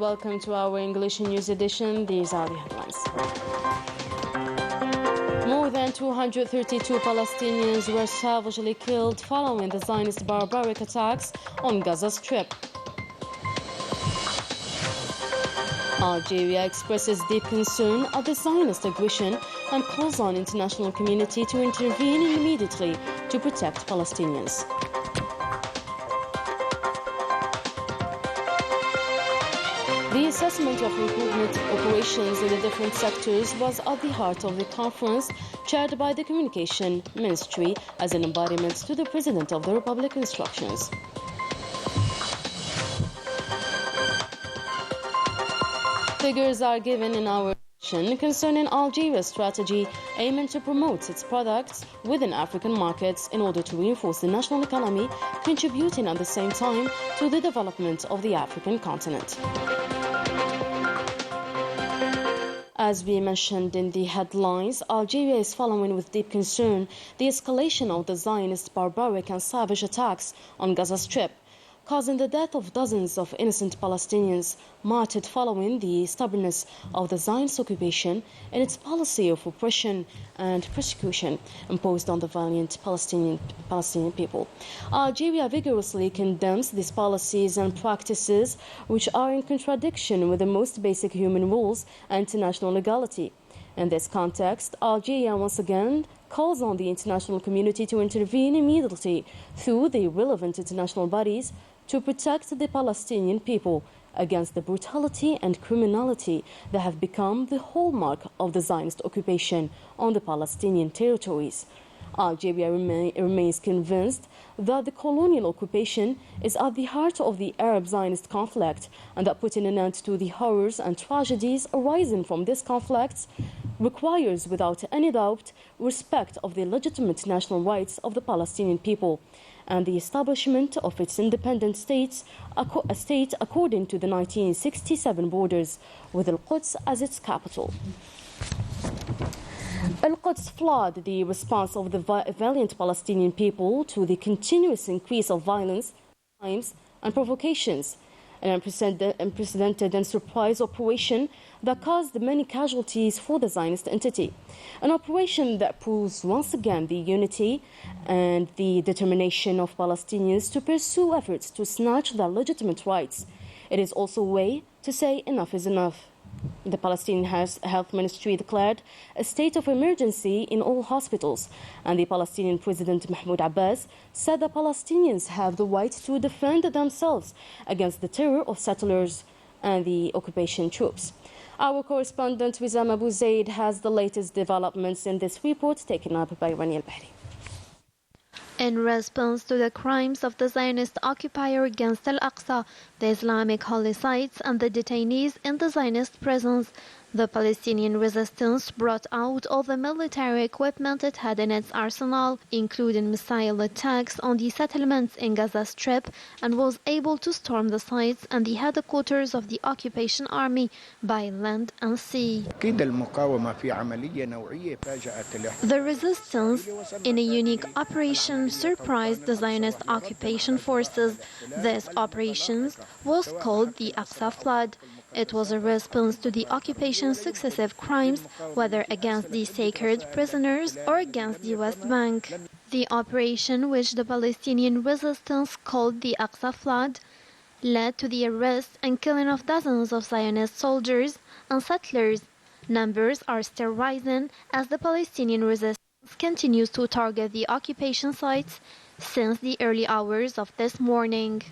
welcome to our English news edition. These are the headlines. More than 232 Palestinians were savagely killed following the Zionist barbaric attacks on Gaza Strip. Algeria expresses deep concern at the Zionist aggression and calls on the international community to intervene immediately to protect Palestinians. The assessment of improvement operations in the different sectors was at the heart of the conference chaired by the Communication Ministry as an embodiment to the President of the Republic instructions. Figures are given in our edition concerning Algeria's strategy aiming to promote its products within African markets in order to reinforce the national economy, contributing at the same time to the development of the African continent. As we mentioned in the headlines, Algeria is following with deep concern the escalation of the Zionist barbaric and savage attacks on Gaza Strip, causing the death of dozens of innocent Palestinians martyred following the stubbornness of the Zionist occupation and its policy of oppression and persecution imposed on the valiant Palestinian people. Algeria vigorously condemns these policies and practices which are in contradiction with the most basic human rules and international legality. In this context, Algeria once again calls on the international community to intervene immediately through the relevant international bodies to protect the Palestinian people against the brutality and criminality that have become the hallmark of the Zionist occupation on the Palestinian territories. Algeria remains convinced that the colonial occupation is at the heart of the Arab Zionist conflict and that putting an end to the horrors and tragedies arising from this conflict requires without any doubt respect of the legitimate national rights of the Palestinian people and the establishment of its independent state according to the 1967 borders with Al-Quds as its capital. Al-Quds flood the response of the valiant Palestinian people to the continuous increase of violence, crimes and provocations, an unprecedented and surprise operation that caused many casualties for the Zionist entity. An operation that proves once again the unity and the determination of Palestinians to pursue efforts to snatch their legitimate rights. It is also a way to say enough is enough. The Palestinian Health Ministry declared a state of emergency in all hospitals, and the Palestinian President Mahmoud Abbas said that Palestinians have the right to defend themselves against the terror of settlers and the occupation troops. Our correspondent Wizam Abu Zaid has the latest developments in this report taken up by Rani Al-Bahri. In response to the crimes of the Zionist occupier against Al-Aqsa, the Islamic holy sites and the detainees in the Zionist prisons, the Palestinian resistance brought out all the military equipment it had in its arsenal, including missile attacks on the settlements in Gaza Strip, and was able to storm the sites and the headquarters of the occupation army by land and sea. The resistance, in a unique operation, surprised the Zionist occupation forces. This operation was called the Aqsa Flood. It was a response to the occupation's successive crimes, whether against the sacred prisoners or against the West Bank. The operation, which the Palestinian resistance called the Aqsa Flood, led to the arrest and killing of dozens of Zionist soldiers and settlers. Numbers are still rising as the Palestinian resistance continues to target the occupation sites since the early hours of this morning.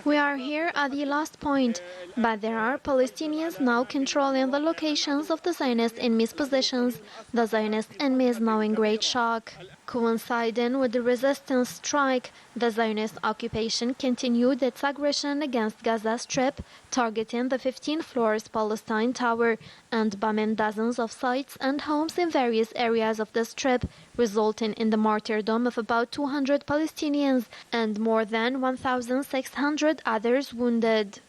We are here at the last point, but there are Palestinians now controlling the locations of the Zionist enemy's positions. The Zionist enemy is now in great shock. Coinciding with the resistance strike, the Zionist occupation continued its aggression against Gaza Strip, targeting the 15 floors Palestine Tower and bombing dozens of sites and homes in various areas of the Strip, resulting in the martyrdom of about 200 Palestinians and more than 1,600 others wounded.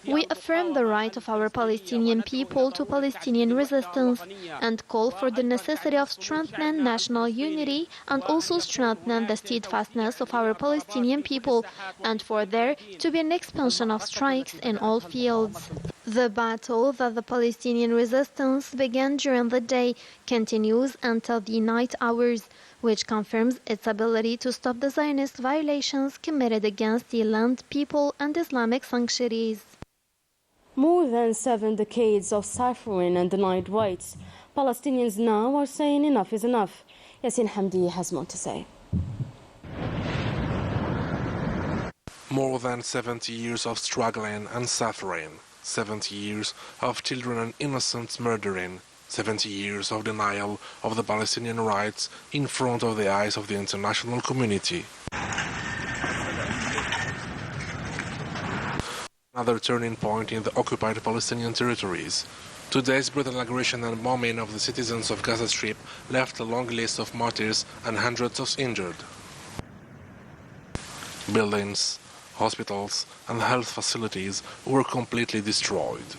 We affirm the right of our Palestinian people to Palestinian resistance and call for the necessity of strengthening national unity and also strengthening the steadfastness of our Palestinian people and for there to be an expansion of strikes in all fields. The battle that the Palestinian resistance began during the day continues until the night hours, which confirms its ability to stop the Zionist violations committed against the land, people, and Islamic sanctuaries. More than 7 decades of suffering and denied rights, Palestinians now are saying enough is enough. Yasin Hamdi has more to say. More than 70 years of struggling and suffering, 70 years of children and innocents murdering, 70 years of denial of the Palestinian rights in front of the eyes of the international community. Another turning point in the occupied Palestinian territories. Today's brutal aggression and bombing of the citizens of Gaza Strip left a long list of martyrs and hundreds of injured. Buildings, hospitals and health facilities were completely destroyed.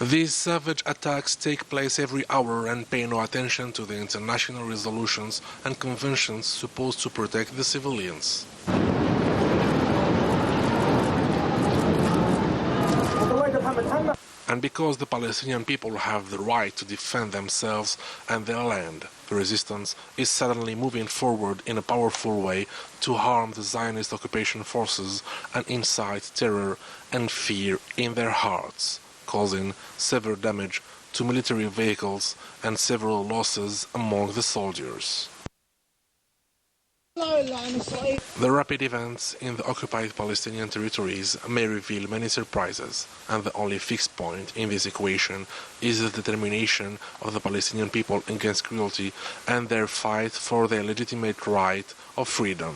These savage attacks take place every hour and pay no attention to the international resolutions and conventions supposed to protect the civilians. And because the Palestinian people have the right to defend themselves and their land, the resistance is suddenly moving forward in a powerful way to harm the Zionist occupation forces and incite terror and fear in their hearts, causing severe damage to military vehicles and several losses among the soldiers. The rapid events in the occupied Palestinian territories may reveal many surprises, and the only fixed point in this equation is the determination of the Palestinian people against cruelty and their fight for their legitimate right of freedom.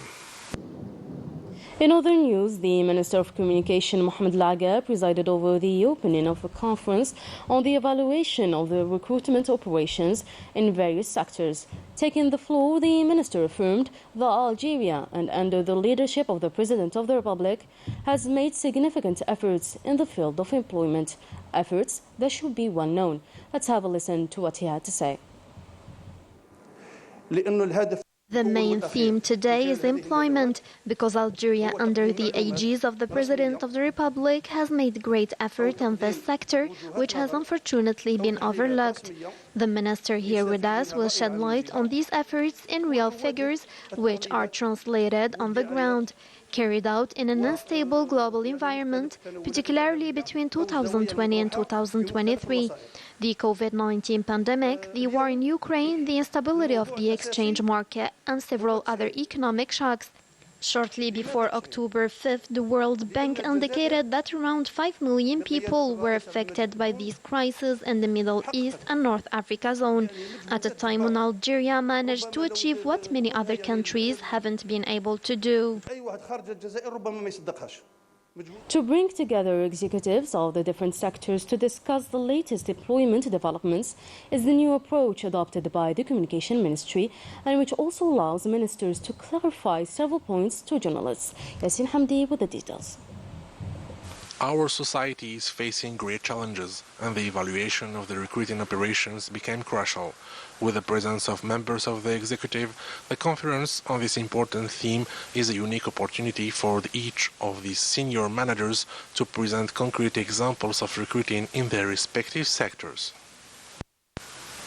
In other news, the Minister of Communication, Mohamed Laga, presided over the opening of a conference on the evaluation of the recruitment operations in various sectors. Taking the floor, the minister affirmed that Algeria, and under the leadership of the President of the Republic, has made significant efforts in the field of employment, efforts that should be well known. Let's have a listen to what he had to say. The main theme today is employment, because Algeria, under the aegis of the President of the Republic, has made great effort in this sector, which has unfortunately been overlooked. The minister here with us will shed light on these efforts in real figures, which are translated on the ground, carried out in an unstable global environment, particularly between 2020 and 2023. The COVID-19 pandemic, the war in Ukraine, the instability of the exchange market, and several other economic shocks. Shortly before October 5th, the World Bank indicated that around 5 million people were affected by these crises in the Middle East and North Africa zone, at a time when Algeria managed to achieve what many other countries haven't been able to do. To bring together executives of the different sectors to discuss the latest employment developments is the new approach adopted by the Communication Ministry, and which also allows ministers to clarify several points to journalists. Yasin Hamdi with the details. Our society is facing great challenges, and the evaluation of the recruiting operations became crucial. With the presence of members of the executive, the conference on this important theme is a unique opportunity for each of these senior managers to present concrete examples of recruiting in their respective sectors.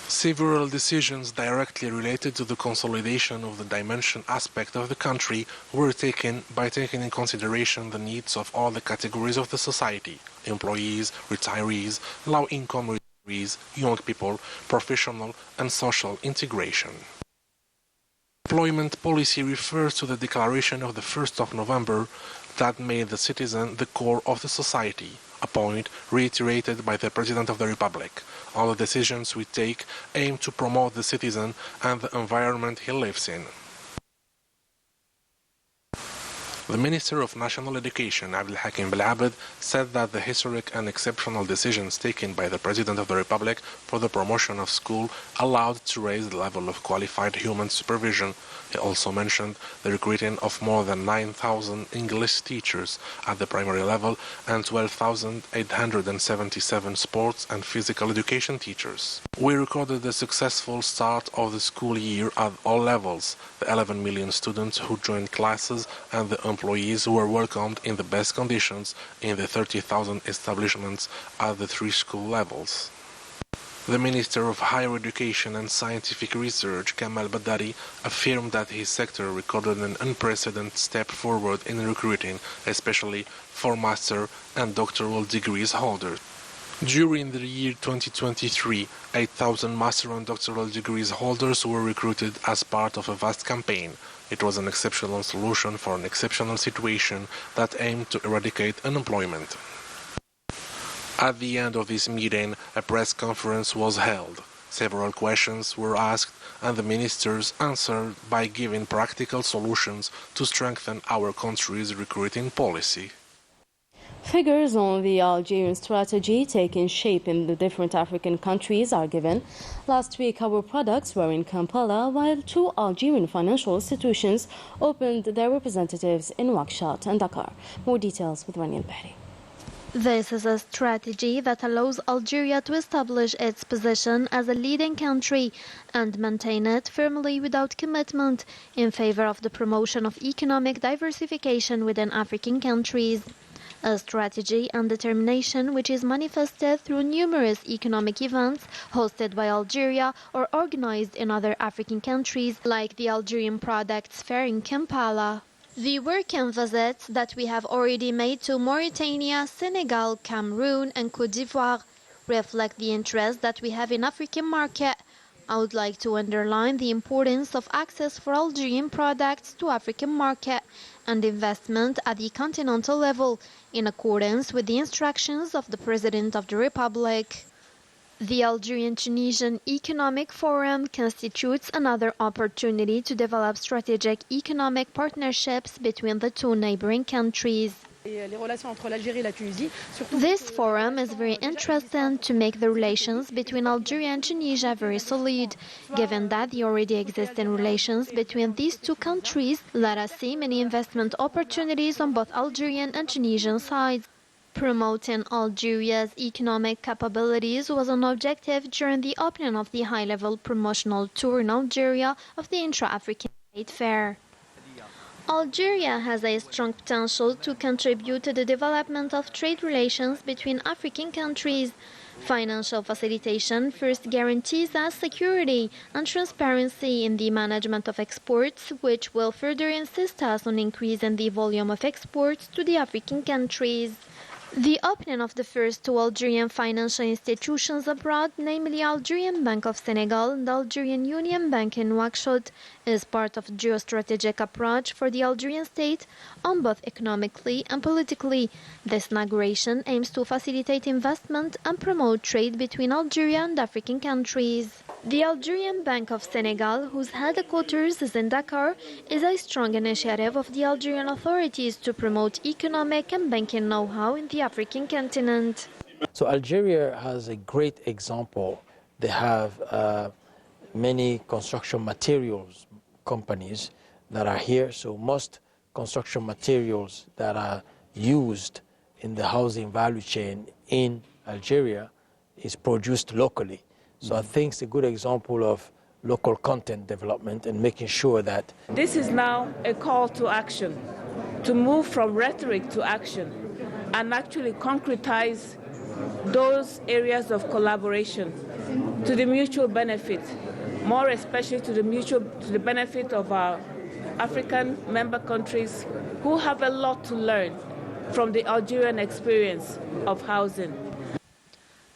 Several decisions directly related to the consolidation of the dimension aspect of the country were taken by taking in consideration the needs of all the categories of the society: employees, retirees, low-income retirees, young people, professional and social integration. Employment policy refers to the declaration of the 1st of November that made the citizen the core of the society, a point reiterated by the President of the Republic. All the decisions we take aim to promote the citizen and the environment he lives in. The Minister of National Education, Abdelhakim Belabed, said that the historic and exceptional decisions taken by the President of the Republic for the promotion of school allowed to raise the level of qualified human supervision. He also mentioned the recruiting of more than 9,000 English teachers at the primary level and 12,877 sports and physical education teachers. We recorded the successful start of the school year at all levels, the 11 million students who joined classes and the employees who were welcomed in the best conditions in the 30,000 establishments at the 3 school levels. The Minister of Higher Education and Scientific Research, Kamal Badari, affirmed that his sector recorded an unprecedented step forward in recruiting, especially for master and doctoral degrees holders. During the year 2023, 8,000 master and doctoral degrees holders were recruited as part of a vast campaign. It was an exceptional solution for an exceptional situation that aimed to eradicate unemployment. At the end of this meeting, a press conference was held. Several questions were asked, and the ministers answered by giving practical solutions to strengthen our country's recruiting policy. Figures on the Algerian strategy taking shape in the different African countries are given. Last week, our products were in Kampala, while 2 Algerian financial institutions opened their representatives in Nouakchott and Dakar. More details with Rania Bahri. This is a strategy that allows Algeria to establish its position as a leading country and maintain it firmly without commitment in favor of the promotion of economic diversification within African countries. A strategy and determination which is manifested through numerous economic events hosted by Algeria or organized in other African countries, like the Algerian Products Fair in Kampala. The work and visits that we have already made to Mauritania, Senegal, Cameroon and Côte d'Ivoire reflect the interest that we have in African market. I would like to underline the importance of access for Algerian products to African market and investment at the continental level in accordance with the instructions of the President of the Republic. The Algerian-Tunisian Economic Forum constitutes another opportunity to develop strategic economic partnerships between the 2 neighboring countries. This forum is very interesting to make the relations between Algeria and Tunisia very solid. Given that the already existing relations between these 2 countries, let us see many investment opportunities on both Algerian and Tunisian sides. Promoting Algeria's economic capabilities was an objective during the opening of the high-level promotional tour in Algeria of the Intra-African Trade Fair. Algeria has a strong potential to contribute to the development of trade relations between African countries. Financial facilitation first guarantees us security and transparency in the management of exports, which will further insist us on increasing the volume of exports to the African countries. The opening of the first 2 Algerian financial institutions abroad, namely Algerian Bank of Senegal and Algerian Union Bank in Nouakchott, is part of a geostrategic approach for the Algerian state on both economically and politically. This inauguration aims to facilitate investment and promote trade between Algeria and African countries. The Algerian Bank of Senegal, whose headquarters is in Dakar, is a strong initiative of the Algerian authorities to promote economic and banking know-how in the African continent. So Algeria has a great example. They have many construction materials companies that are here. So most construction materials that are used in the housing value chain in Algeria is produced locally. So I think it's a good example of local content development and making sure that... This is now a call to action, to move from rhetoric to action and actually concretize those areas of collaboration to the mutual benefit, more especially to the benefit of our African member countries who have a lot to learn from the Algerian experience of housing.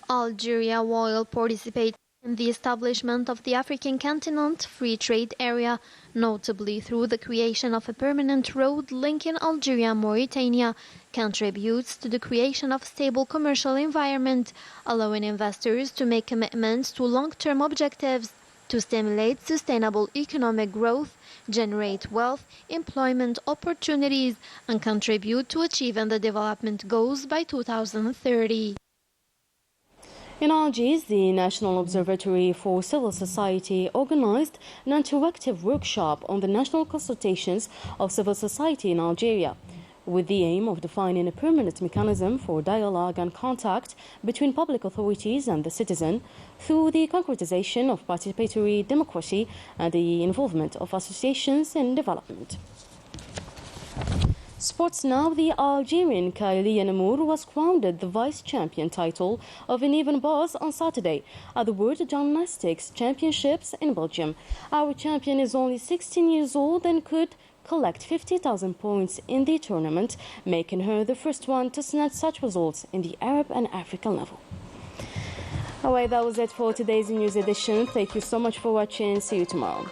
Algeria will participate in the establishment of the African Continent Free Trade Area, notably through the creation of a permanent road linking Algeria and Mauritania, contributes to the creation of a stable commercial environment, allowing investors to make commitments to long-term objectives. to stimulate sustainable economic growth, generate wealth, employment opportunities, and contribute to achieving the development goals by 2030. In Algiers, the National Observatory for Civil Society organized an interactive workshop on the national consultations of civil society in Algeria, with the aim of defining a permanent mechanism for dialogue and contact between public authorities and the citizen through the concretization of participatory democracy and the involvement of associations in development. Sports now, the Algerian Kailia Namour was crowned the vice-champion title of uneven bars on Saturday at the World Gymnastics Championships in Belgium. Our champion is only 16 years old and could collect 50,000 points in the tournament, making her the first one to snatch such results in the Arab and African level. Alright, that was it for today's news edition. Thank you so much for watching. See you tomorrow.